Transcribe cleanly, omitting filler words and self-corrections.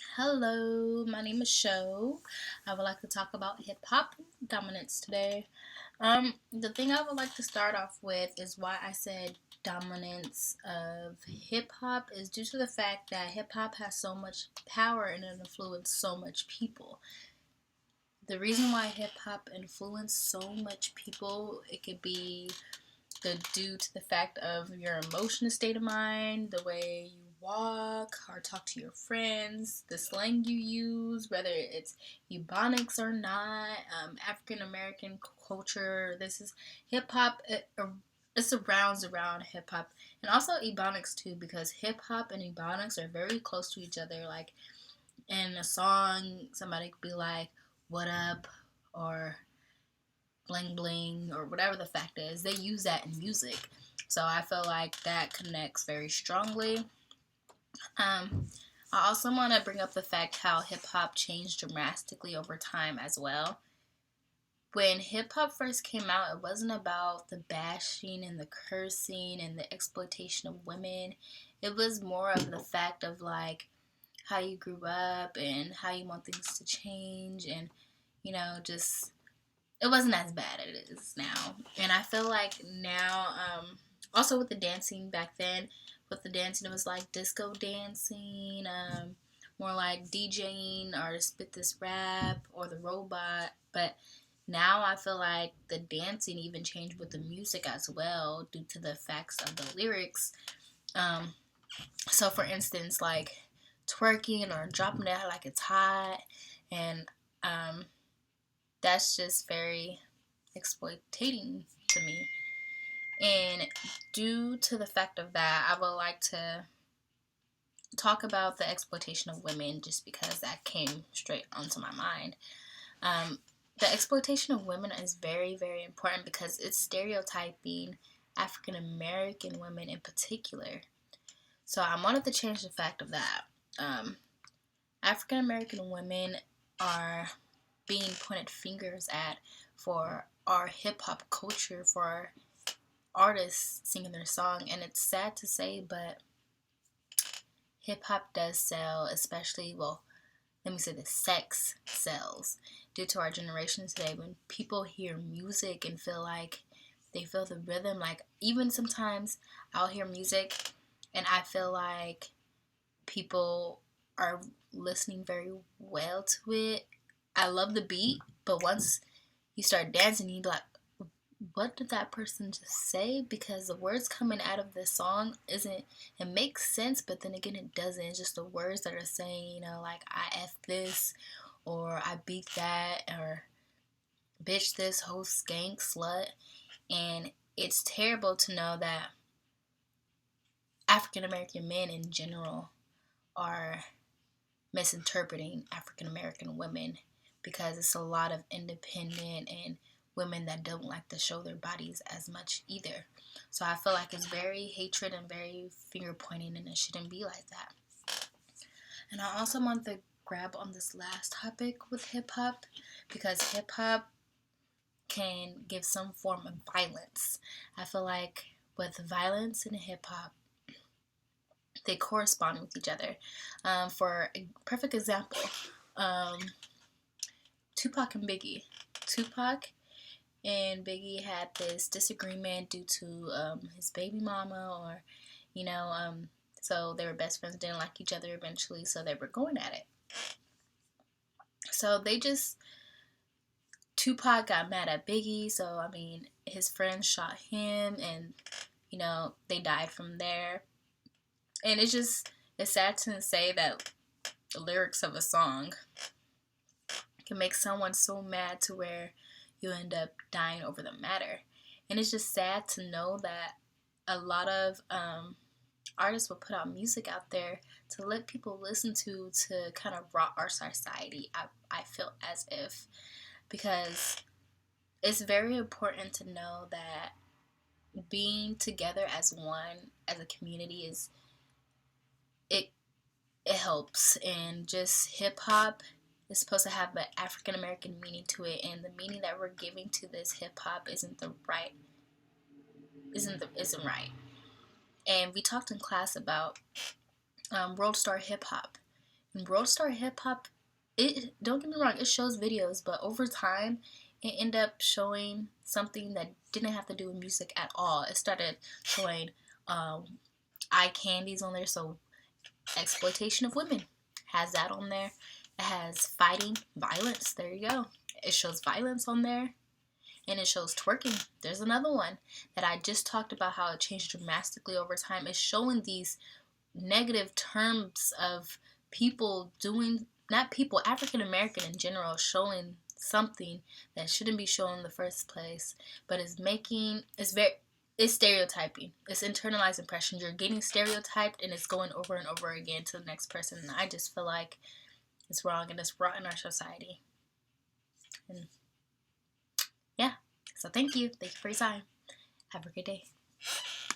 Hello, my name is Sho. I would like to talk about hip hop dominance today. The thing I would like to start off with is why I said dominance of hip hop is due to the fact that hip hop has so much power and it influenced so much people. The reason why hip hop influenced so much people, it could be due to the fact of your emotional state of mind, the way you walk or talk to your friends, the slang you use, whether it's Ebonics or not, African American culture. This is hip hop. It surrounds around hip hop and also Ebonics too, because hip hop and Ebonics are very close to each other. Like in a song, somebody could be like, "What up?" or bling bling or whatever the fact is, they use that in music. So I feel like that connects very strongly. I also want to bring up the fact how hip hop changed dramatically over time as well. When hip hop first came out, it wasn't about the bashing and the cursing and the exploitation of women. It was more of the fact of like how you grew up and how you want things to change and just it wasn't as bad as it is now. And I feel like now, also with the dancing back then, with the dancing, it was like disco dancing, more like DJing or spit this rap or the robot. But now I feel like the dancing even changed with the music as well due to the effects of the lyrics. Um, so, for instance, like twerking or dropping it like it's hot, and um, that's just very exploitating to me. And due to the fact of that, I would like to talk about the exploitation of women just because that came straight onto my mind. Um, the exploitation of women is very, very important because it's stereotyping African American women in particular. So I wanted to change the fact of that. African American women are being pointed fingers at for our hip hop culture, for our artists singing their song, and it's sad to say, but hip hop does sell, especially, well, let me say the sex sells due to our generation today. When people hear music and feel like they feel the rhythm, like even sometimes I'll hear music and I feel like people are listening very well to it. I love the beat, but once you start dancing, you be like, what did that person just say? Because the words coming out of this song isn't, it makes sense, but then again it doesn't. It's just the words that are saying, like I F this or I beat that or bitch this whole skank slut. And it's terrible to know that African American men in general are misinterpreting African American women because it's a lot of independent and women that don't like to show their bodies as much either. So I feel like it's very hatred and very finger pointing, and it shouldn't be like that. And I also want to grab on this last topic with hip hop because hip hop can give some form of violence. I feel like with violence and hip hop, they correspond with each other. For a perfect example, um, Tupac and Biggie. Tupac and Biggie had this disagreement due to his baby mama, or you know, so they were best friends, didn't like each other eventually, so they were going at it. So they just Tupac got mad at Biggie, so I mean his friends shot him, and they died from there. And it's sad to say that the lyrics of a song can make someone so mad to where you end up dying over the matter. And it's just sad to know that a lot of artists will put out music out there to let people listen to kind of rot our society. I feel as if, because it's very important to know that being together as one, as a community, it it helps. And just hip hop is supposed to have an African American meaning to it, and the meaning that we're giving to this hip hop isn't right. And we talked in class about World Star Hip Hop, And World Star Hip Hop, it, don't get me wrong, it shows videos, but over time it ended up showing something that didn't have to do with music at all. It started showing eye candies on there, so exploitation of women has that on there. It has fighting, violence, there you go. It shows violence on there, and it shows twerking. There's another one that I just talked about, how it changed dramatically over time. It's showing these negative terms of people doing, not people, African American in general, showing something that shouldn't be shown in the first place, but it's stereotyping. It's internalized impression. You're getting stereotyped, and it's going over and over again to the next person. And I just feel like it's wrong, and it's wrong in our society. And yeah, so thank you for your time. Have a good day.